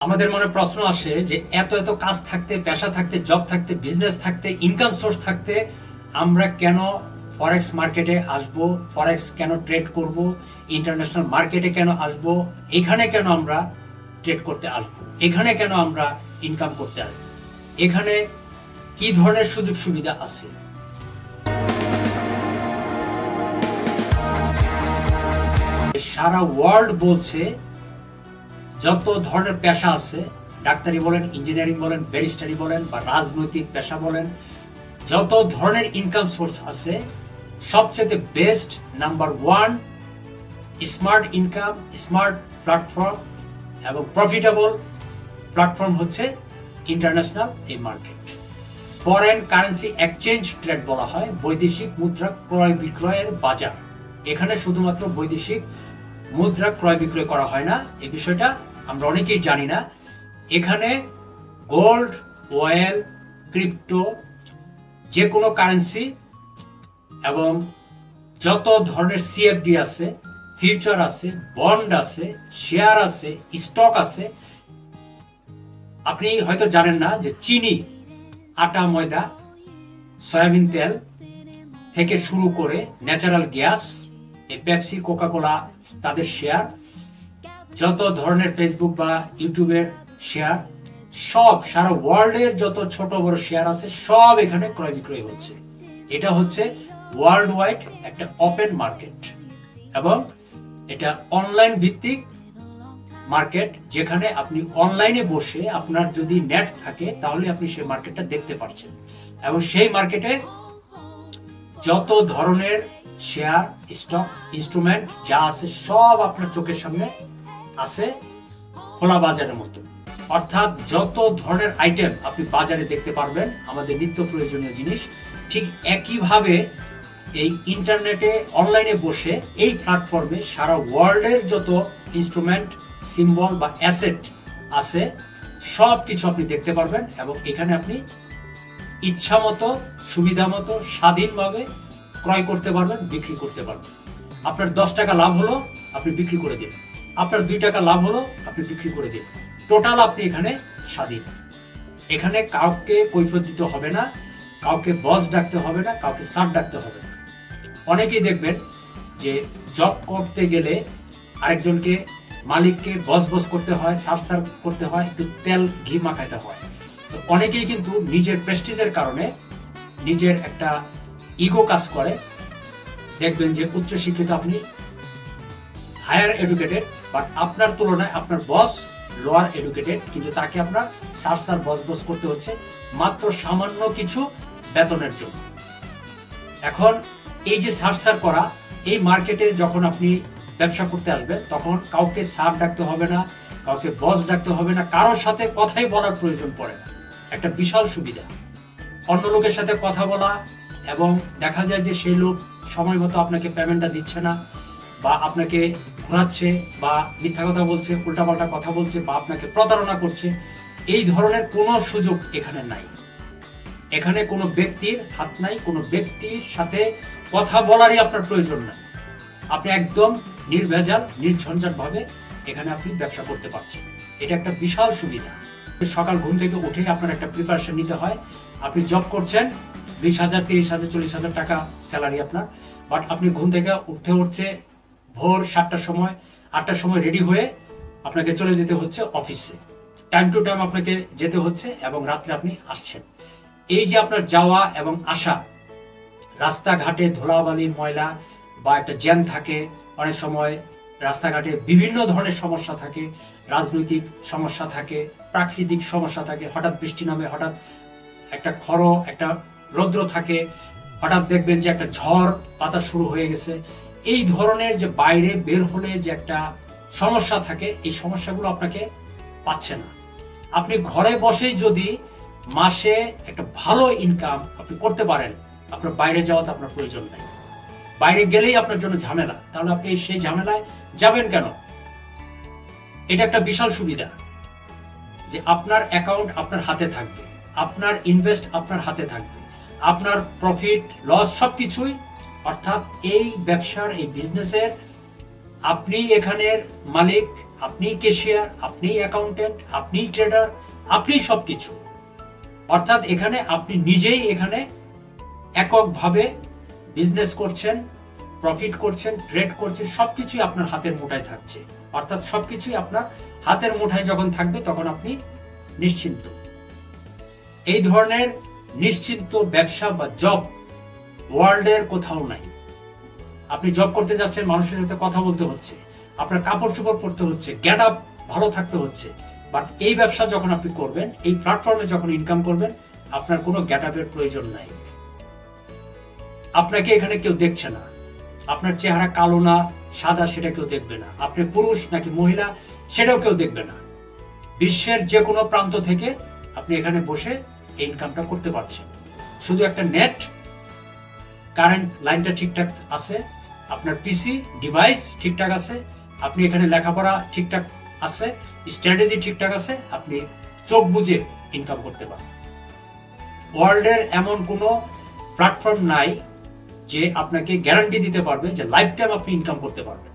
আমাদের মনে প্রশ্ন আসে যে এত এত কাজ থাকতে, পেশা থাকতে, জব থাকতে, বিজনেস থাকতে, ইনকাম সোর্স থাকতে আমরা কেন ফরেক্স মার্কেটে আসব, ফরেক্স কেন ট্রেড করব, ইন্টারন্যাশনাল মার্কেটে কেন আসব, এখানে কেন আমরা ট্রেড করতে আসব, এখানে কেন আমরা ইনকাম করতে আসব, এখানে কি ধরনের সুযোগ সুবিধা আছে। সারা ওয়ার্ল্ড বলছে যত ধরনের পেশা আছে, ডাক্তারি বলেন, ইঞ্জিনিয়ারিং বলেন, ব্যারিস্টারি বলেন বা রাজনৈতিক পেশা বলেন, যত ধরনের ইনকাম সোর্স আছে সবচেয়ে best number one smart income, smart platform এবং প্রফিটেবল প্ল্যাটফর্ম হচ্ছে ইন্টারন্যাশনাল এই market. Foreign currency exchange trade বলা হয়, বৈদেশিক মুদ্রা ক্রয় বিক্রয়ের বাজার। এখানে শুধুমাত্র বৈদেশিক মুদ্রা ক্রয় বিক্রয় করা হয় না, এই বিষয়টা আমরা অনেকেই জানি না। এখানে গোল্ড, অয়েল, ক্রিপ্টো, যে কোনো কারেন্সি এবং যত ধরনের সিএফডি আছে, ফিউচার আছে, বন্ড আছে, শেয়ার আছে, স্টক আছে। আপনি হয়তো জানেন না যে চিনি, আটা, ময়দা, সয়াবিন তেল থেকে শুরু করে ন্যাচারাল গ্যাস, এই পেপসি, কোকাকোলা তাদের শেয়ার, যত ধরনের ফেসবুক বা ইউটিউবের শেয়ার, সব সারা ওয়ার্ল্ডের যত ছোট বড় শেয়ার আছে সব এখানে ক্রয় বিক্রয় হচ্ছে। এটা হচ্ছে ওয়ার্ল্ড ওয়াইড একটা ওপেন মার্কেট এবং এটা অনলাইন ভিত্তিক মার্কেট, যেখানে আপনি অনলাইনে বসে আপনার যদি নেট থাকে তাহলে আপনি সেই মার্কেটটা দেখতে পাচ্ছেন এবং সেই মার্কেটে যত ধরনের শেয়ার, স্টক, ইনস্ট্রুমেন্ট যা আছে সব আপনার চোখের সামনে আছে খোলা বাজারের মতো। অর্থাৎ যত ধরনের আইটেম আপনি বাজারে দেখতে পারবেন, আমাদের নিত্য প্রয়োজনীয় জিনিস, ঠিক একইভাবে এই ইন্টারনেটে অনলাইনে বসে এই প্ল্যাটফর্মে সারা ওয়ার্ল্ডের যত ইনস্ট্রুমেন্ট, সিম্বল বা অ্যাসেট আছে সব কিছু আপনি দেখতে পারবেন এবং এখানে আপনি ইচ্ছা মতো, সুবিধা মতো, স্বাধীনভাবে ক্রয় করতে পারবেন, বিক্রি করতে পারবেন। আপনার 10 টাকা লাভ হলো, আপনি বিক্রি করে দিন। আপনার 2 টাকা লাভ হলো, আপনি বিক্রি করে দিন। টোটাল আপনি এখানে স্বাধীন। এখানে কাউকে কৈফিয়ত দিতে হবে না, কাউকে বস ডাকতে হবে না, কাউকে স্যার ডাকতে হবে না। অনেকেই দেখবেন যে জব করতে গেলে আরেকজনকে, মালিককে বস বস করতে হয়, স্যার করতে হয়, একটু তেল ঘি মাখাইতে হয়। তো অনেকেই কিন্তু নিজের প্রেস্টিজের কারণে, নিজের একটা ইগো কাজ করে, দেখবেন যে উচ্চ শিক্ষিত, আপনি হায়ার এডুকেটেড, বাট আপনার তুলনায় আপনার বস লোয়ার এডুকেটেড, কিন্তু তাকে আপনার স্যার বস করতে হচ্ছে মাত্র সামান্য কিছু বেতনের জন্য। এখন এই যে স্যার করা, এই মার্কেটে যখন আপনি ব্যবসা করতে আসবেন তখন কাউকে স্যার ডাকতে হবে না, কাউকে বস ডাকতে হবে না, কারোর সাথে কথাই বলার প্রয়োজন পড়ে না। একটা বিশাল সুবিধা। অন্য লোকের সাথে কথা বলা এবং দেখা যায় যে সেই লোক সময় মতো আপনাকে পেমেন্টটা দিচ্ছে না বা আপনাকে ঘোরাচ্ছে বা মিথ্যা কথা বলছে, উল্টাপাল্টা কথা বলছে বা আপনাকে প্রতারণা করছে, এই ধরনের কোনো সুযোগ এখানে নাই। এখানে কোনো ব্যক্তির হাত নাই, কোনো ব্যক্তির সাথে কথা বলারই আপনার প্রয়োজন নাই। আপনি একদম নির্ভেজাল, নির্ঝঞ্ঝাট ভাবে এখানে আপনি ব্যবসা করতে পারছেন। এটা একটা বিশাল সুবিধা। সকাল ঘুম থেকে উঠে আপনার একটা প্রিপারেশন নিতে হয়। আপনি জব করছেন, 20,000, 30,000, 40,000 টাকা স্যালারি আপনার, বাট আপনি ঘুম থেকে উঠতে ভোর 7টার সময়, 8টার সময় রেডি হয়ে আপনাকে চলে যেতে হচ্ছে অফিসে। টাইম টু টাইম আপনাকে যেতে হচ্ছে এবং রাত্রে আপনি আসছেন। এই যে আপনার যাওয়া এবং আসা, রাস্তাঘাটে ধুলাবালি, ময়লা বা একটা জ্যাম থাকে, অনেক সময় রাস্তাঘাটে বিভিন্ন ধরনের সমস্যা থাকে, রাজনৈতিক সমস্যা থাকে, প্রাকৃতিক সমস্যা থাকে, হঠাৎ বৃষ্টি নামে, হঠাৎ একটা খরা, একটা রৌদ্র থাকে, হঠাৎ দেখবেন যে একটা ঝড় বাতাস শুরু হয়ে গেছে। এই ধরনের যে বাইরে বের হলে যে একটা সমস্যা থাকে, এই সমস্যাগুলো আপনাকে পাচ্ছে না। আপনি ঘরে বসেই যদি মাসে একটা ভালো ইনকাম আপনি করতে পারেন, আপনার বাইরে যাওয়া তো আপনার প্রয়োজন নাই। বাইরে গেলেই আপনার জন্য ঝামেলা, তাহলে আপনি সেই ঝামেলায় যাবেন কেন? এটা একটা বিশাল সুবিধা যে আপনার অ্যাকাউন্ট আপনার হাতে থাকবে, আপনার ইনভেস্ট আপনার হাতে থাকবে, আপনার প্রফিট লস সবকিছুই, অর্থাৎ এই ব্যবসার, এই বিজনেসের আপনি এখানের মালিক, আপনি ক্যাশিয়ার, আপনি অ্যাকাউন্টেন্ট, আপনি ট্রেডার, আপনি সবকিছু। অর্থাৎ এখানে আপনি নিজেই এখানে এককভাবে বিজনেস করছেন, প্রফিট করছেন, ট্রেড করছেন, সবকিছুই আপনার হাতের মুঠায় থাকছে। অর্থাৎ সবকিছুই আপনার হাতের মুঠায় যখন থাকবে তখন আপনি নিশ্চিন্ত। এই ধরনের নিশ্চিন্ত ব্যবসা বা জব ওয়ার্ল্ডের কোথাও নাই। আপনি জব করতে যাচ্ছেন, মানুষের সাথে কথা বলতে হচ্ছে, আপনার কাপড় চোপড় পরতে হচ্ছে, গেট আপ ভালো থাকতে হচ্ছে। বাট এই ব্যবসা যখন আপনি করবেন, এই প্ল্যাটফর্মে যখন ইনকাম করবেন, আপনার কোনো গেট আপের প্রয়োজন নাই। আপনাকে এখানে কেউ দেখছে না, আপনার চেহারা কালো না সাদা সেটা কেউ দেখবে না, আপনি পুরুষ নাকি মহিলা সেটাও কেউ দেখবে না। বিশ্বের যে কোনো প্রান্ত থেকে আপনি এখানে বসে এই ইনকামটা করতে পারছেন। শুধু একটা নেট কারেন্ট লাইনটা ঠিকঠাক আছে, আপনার পিসি ডিভাইস ঠিকঠাক আছে, আপনি এখানে লেখাপড়া ঠিকঠাক আছে, স্ট্র্যাটেজি ঠিকঠাক আছে, আপনি চোখ বুজে ইনকাম করতে পারেন। ওয়ার্ল্ডের এমন কোনো প্ল্যাটফর্ম নাই যে আপনাকে গ্যারান্টি দিতে পারবে যে লাইফ টাইম আপনি ইনকাম করতে পারবেন।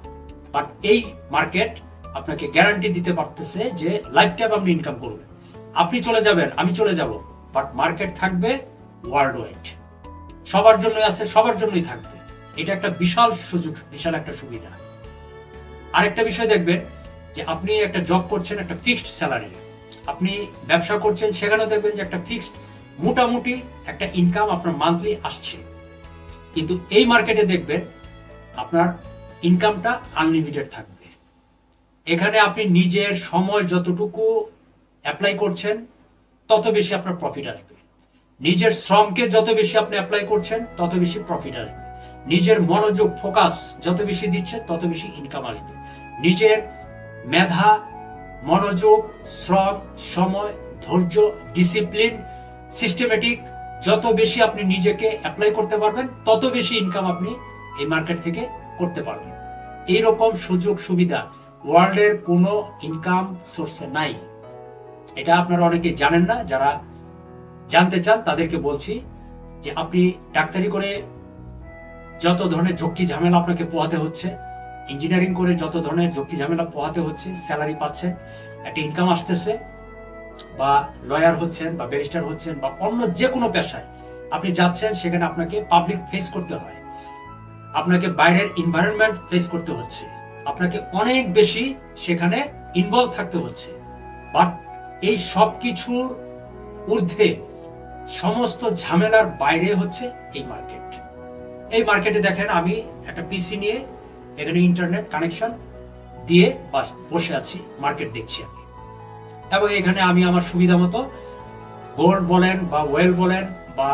বাট এই মার্কেট আপনাকে গ্যারান্টি দিতে পারতেছে যে লাইফ টাইম আপনি ইনকাম করবেন। আপনি চলে যাবেন, আমি চলে যাব, বাট মার্কেট থাকবে ওয়ার্ল্ড ওয়াইড, সবার জন্যই আছে, সবার জন্যই থাকবে। এটা একটা বিশাল সুযোগ, বিশাল একটা সুবিধা। আরেকটা বিষয় দেখবেন যে আপনি একটা জব করছেন, একটা ফিক্সড স্যালারি, আপনি ব্যবসা করছেন, সেখানেও দেখবেন যে একটা ফিক্সড মোটামুটি একটা ইনকাম আপনার মান্থলি আসছে। কিন্তু এই মার্কেটে দেখবেন আপনার ইনকামটা আনলিমিটেড থাকবে। এখানে আপনি নিজের সময় যতটুকু অ্যাপ্লাই করছেন তত বেশি আপনার প্রফিট আসবে। নিজের শ্রমকে যত বেশি আপনি অ্যাপ্লাই করছেন তত বেশি প্রফিট আসবে। নিজের মনোযোগ ফোকাস যত বেশি দিচ্ছেন তত বেশি ইনকাম আসবে। নিজের মেধা, মনোযোগ, শ্রম, সময়, ধৈর্য, ডিসিপ্লিন, সিস্টেমেটিক যত বেশি আপনি নিজেকে অ্যাপ্লাই করতে পারবেন তত বেশি ইনকাম আপনি এই মার্কেট থেকে করতে পারবেন। এইরকম সুযোগ সুবিধা ওয়ার্ল্ডের কোনো ইনকাম সোর্সে নাই। এটা আপনারা অনেকে জানেন না। যারা জানতে চান তাদেরকে বলছি যে আপনি ডাক্তারি করে যত ধরনের ঝক্কি ঝামেলা আপনাকে পোহাতে হচ্ছে, ইঞ্জিনিয়ারিং করে যত ধরনের ঝক্কি ঝামেলা পোহাতে হচ্ছে, স্যালারি পাচ্ছেন, একটা ইনকাম আসতেছে, বা লয়ার হচ্ছেন বা ব্যারিস্টার হচ্ছেন বা অন্য যে কোনো পেশায় আপনি যাচ্ছেন, সেখানে আপনাকে পাবলিক ফেস করতে হয়, আপনাকে বাইরের এনভায়রনমেন্ট ফেস করতে হচ্ছে, আপনাকে অনেক বেশি সেখানে ইনভলভ থাকতে হচ্ছে। বাট এই সব কিছুর ঊর্ধ্বে, সমস্ত ঝামেলার বাইরে হচ্ছে এই মার্কেট। এই মার্কেটে দেখেন আমি একটা পিসি নিয়ে এখানে ইন্টারনেট কানেকশন দিয়ে বসে আছি, মার্কেট দেখছি আমি, এবং এখানে আমি আমার সুবিধা মতো গোল্ড বলেন বা ওয়েল বলেন বা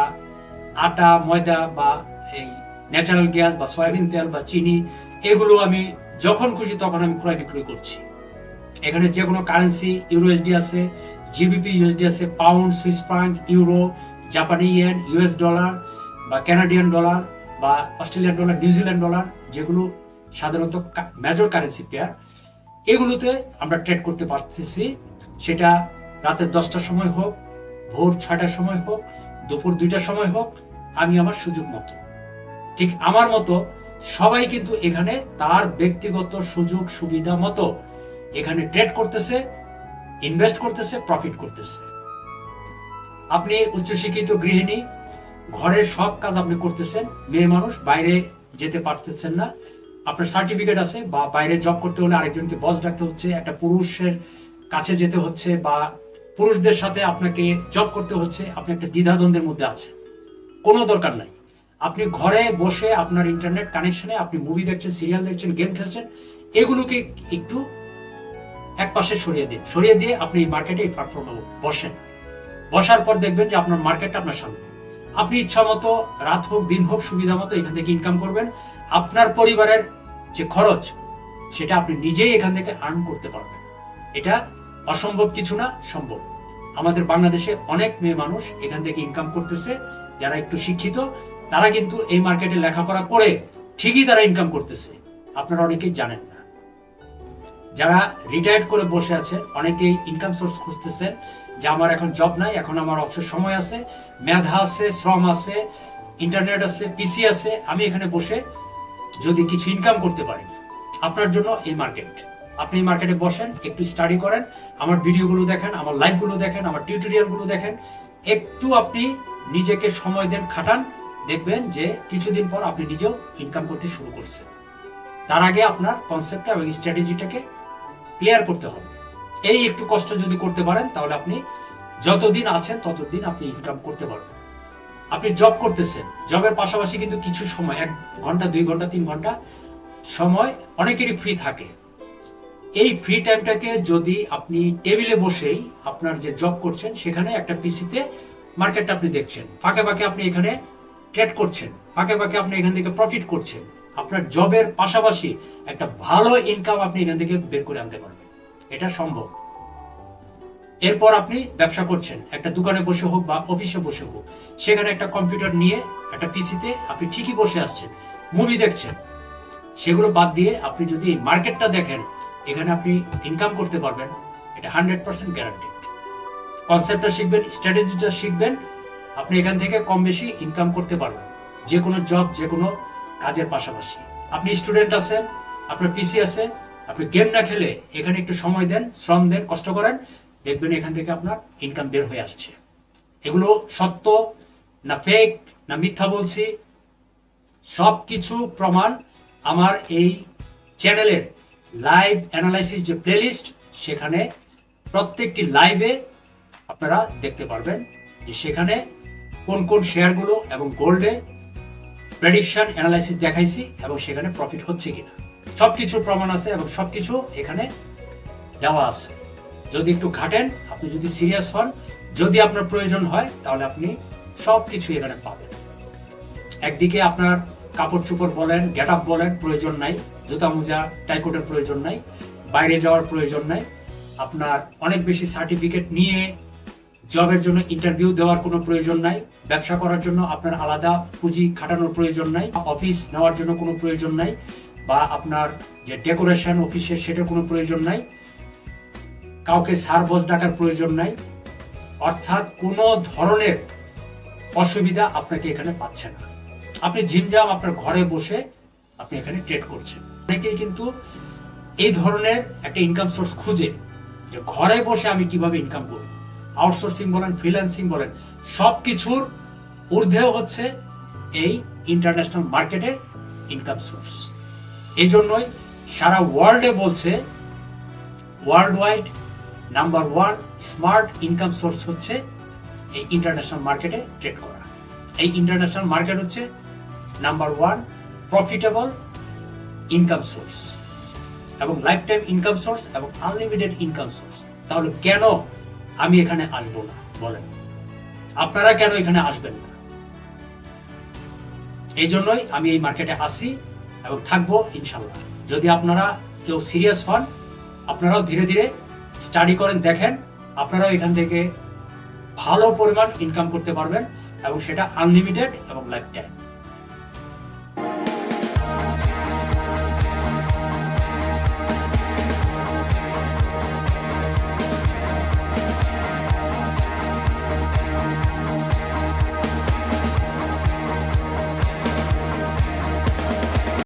আটা ময়দা বা এই ন্যাচারাল গ্যাস বা সয়াবিন তেল বা চিনি, এগুলো আমি যখন খুশি তখন আমি ক্রয় বিক্রয় করছি। এখানে যে কোনো কারেন্সি, ইউরোএসডি আছে, জিবিপি ইউএসডি আছে, পাউন্ড, সুইস ফ্রাঙ্ক, ইউরো, জাপানি ইয়েন, ইউএস ডলার বা কানাডিয়ান ডলার বা অস্ট্রেলিয়ান ডলার, নিউজিল্যান্ড ডলার, যেগুলো সাধারণত মেজর কারেন্সি পেয়ার, এগুলোতে আমরা ট্রেড করতে পারতেছি। সেটা রাতের 10টার সময় হোক, ভোর 6টার সময় হোক, দুপুর 2টার সময় হোক, আমি আমার সুযোগ মতো, ঠিক আমার মতো সবাই কিন্তু এখানে তার ব্যক্তিগত সুযোগ সুবিধা মতো এখানে ট্রেড করতেছে, ইনভেস্ট করতেছে, প্রফিট করতেছে। আপনি উচ্চশিক্ষিত গৃহিণী, ঘরের সব কাজ আপনি করতেছেন, মেয়ে মানুষ, বাইরে যেতে পারতেছেন না, আপনার সার্টিফিকেট আছে, বা বাইরে জব করতে হলে আরেকজনকে বস ডাকতে হচ্ছে, একটা পুরুষের কাছে যেতে হচ্ছে, বা পুরুষদের সাথে আপনাকে জব করতে হচ্ছে, আপনি একটা দ্বিধাদ্বন্দ্বের মধ্যে আছেন। কোনো দরকার নাই, আপনি ঘরে বসে আপনার ইন্টারনেট কানেকশনে আপনি মুভি দেখছেন, সিরিয়াল দেখছেন, গেম খেলছেন, এগুলোকে একটু এক পাশে সরিয়ে দিয়ে আপনি এই মার্কেটে, এই প্ল্যাটফর্মে বসেন। বসার পর দেখবেন যে আপনার মার্কেটটা আপনার সামনে, আপনি ইচ্ছা মতো রাত হোক দিন হোক সুবিধা মতো এখান থেকে ইনকাম করবেন। আপনার পরিবারের যে খরচ সেটা আপনি নিজেই এখান থেকে আর্ন করতে পারবেন। এটা অসম্ভব কিছু না, সম্ভব। আমাদের বাংলাদেশে অনেক মেয়ে মানুষ এখান থেকে ইনকাম করতেছে, যারা একটু শিক্ষিত, তারা কিন্তু এই মার্কেটে লেখাপড়া করে ঠিকই তারা ইনকাম করতেছে, আপনারা অনেকেই জানেন না। যারা রিটায়ার্ড করে বসে আছেন, অনেকেই ইনকাম সোর্স খুঁজতেছেন যে আমার এখন জব নাই, এখন আমার অবসর সময় আছে, মেধা আছে, শ্রম আছে, ইন্টারনেট আছে, পিসি আছে, আমি এখানে বসে যদি কিছু ইনকাম করতে পারি, আপনার জন্য এই মার্কেট। আপনি এই মার্কেটে বসেন, একটু স্টাডি করেন, আমার ভিডিওগুলো দেখেন, আমার লাইভগুলো দেখেন, আমার টিউটোরিয়ালগুলো দেখেন, একটু আপনি নিজেকে সময় দেন, খাটান, দেখবেন যে কিছুদিন পর আপনি নিজেও ইনকাম করতে শুরু করছেন। তার আগে আপনার কনসেপ্টটা এবং স্ট্র্যাটেজিটাকে ক্লিয়ার করতে হবে। এই একটু কষ্ট যদি করতে পারেন তাহলে আপনি যতদিন আছেন ততদিন আপনি ইনকাম করতে পারবেন। আপনি জব করতেছেন, জবের পাশাপাশি কিন্তু কিছু সময় 1 ঘন্টা 2 ঘন্টা 3 ঘন্টা সময় অনেকেরই ফ্রি থাকে। এই ফ্রি টাইমটাকে যদি আপনি টেবিলে বসেই আপনার যে জব করছেন সেখানে একটা পিসিতে মার্কেটটা আপনি দেখছেন, ফাঁকে ফাঁকে আপনি এখানে ট্রেড করছেন, ফাঁকে ফাঁকে আপনি এখান থেকে প্রফিট করছেন, আপনার জবের পাশাপাশি একটা ভালো ইনকাম আপনি এখান থেকে বের করে আনতে পারবেন, এটা সম্ভব। এরপর আপনি ব্যবসা করছেন, একটা দোকানে বসে হোক বা অফিসে বসে হোক, সেখানে একটা কম্পিউটার নিয়ে একটা পিসিতে আপনি ঠিকই বসে আসছেন, মুভি দেখছেন। সেগুলো বাদ দিয়ে আপনি যদি মার্কেটটা দেখেন, এখানে আপনি ইনকাম করতে পারবেন, এটা 100% গ্যারান্টেড। কনসেপ্টটা শিখবেন, স্ট্র্যাটেজিটা শিখবেন, আপনি এখান থেকে কম বেশি ইনকাম করতে পারবেন, যে কোনো জব, যে কোনো কাজের পাশাপাশি। আপনি স্টুডেন্ট আছেন, আপনার পিসি আছে, আপনি গেম না খেলে এখানে একটু সময় দেন, শ্রম দেন, কষ্ট করেন, দেখবেন এখান থেকে আপনার ইনকাম বের হয়ে আসছে। এগুলো সত্য না ফেক না মিথ্যা বলছি, সব কিছু প্রমাণ আমার এই চ্যানেলের লাইভ অ্যানালাইসিস যে প্লেলিস্ট, সেখানে প্রত্যেকটি লাইভে আপনারা দেখতে পারবেন যে সেখানে কোন কোন শেয়ারগুলো এবং গোল্ডে প্রেডিকশন অ্যানালাইসিস দেখাইছি এবং সেখানে প্রফিট হচ্ছে কিনা, সবকিছুর প্রমাণ আছে এবং সবকিছু এখানে দেওয়া আছে। যদি একটু ঘাটেন, আপনি যদি সিরিয়াস হন, যদি আপনার প্রয়োজন হয়, তাহলে আপনি সবকিছু এখানে পাবেন। একদিকে আপনার কাপড় চোপড় বলেন, গেট আপ বলেন, প্রয়োজন নাই, জুতা মোজা টাইকোটের প্রয়োজন নাই, বাইরে যাওয়ার প্রয়োজন নাই, আপনার অনেক বেশি সার্টিফিকেট নিয়ে জবের জন্য ইন্টারভিউ দেওয়ার কোনো প্রয়োজন নাই, ব্যবসা করার জন্য আপনার আলাদা পুঁজি খাটানোর প্রয়োজন নাই, অফিস নেওয়ার জন্য কোনো প্রয়োজন নাই, বা আপনার যে ডেকোরেশন অফিসের সেটার কোনো প্রয়োজন নাই, কাউকে স্যার বস ডাকার প্রয়োজন নাই। অর্থাৎ কোনো ধরনের অসুবিধা আপনাকে এখানে পাচ্ছে না। আপনি ঝিমঝাম আপনার ঘরে বসে আপনি এখানে ট্রেড করছেন। অনেকেই কিন্তু এই ধরনের একটা ইনকাম সোর্স খুঁজে, যে ঘরে বসে আমি কিভাবে ইনকাম করব। আউটসোর্সিং বলেন, ফ্রিল্যান্সিং বলেন, সবকিছুর ঊর্ধ্বে হচ্ছে এই ইন্টারন্যাশনাল মার্কেটে ইনকাম সোর্স। এই জন্যই সারা ওয়ার্ল্ডে বলছে world wide number 1 smart income source হচ্ছে এই ইন্টারন্যাশনাল মার্কেটে ট্রেড করা। এই ইন্টারন্যাশনাল মার্কেট হচ্ছে নাম্বার 1 প্রফিটেবল ইনকাম সোর্স এবং লাইফ টাইম ইনকাম সোর্স এবং আনলিমিটেড ইনকাম সোর্স। তাহলে কেন আমি এখানে আসবো না বলেন? আপনারা কেন এখানে আসবেন না? এই জন্যই আমি এই মার্কেটে আসি এবং থাকবো ইনশাল্লাহ। যদি আপনারা কেউ সিরিয়াস হন, আপনারাও ধীরে ধীরে স্টাডি করেন, দেখেন, আপনারাও এখান থেকে ভালো পরিমাণ ইনকাম করতে পারবেন এবং সেটা আনলিমিটেড এবং লাইফ টাইম।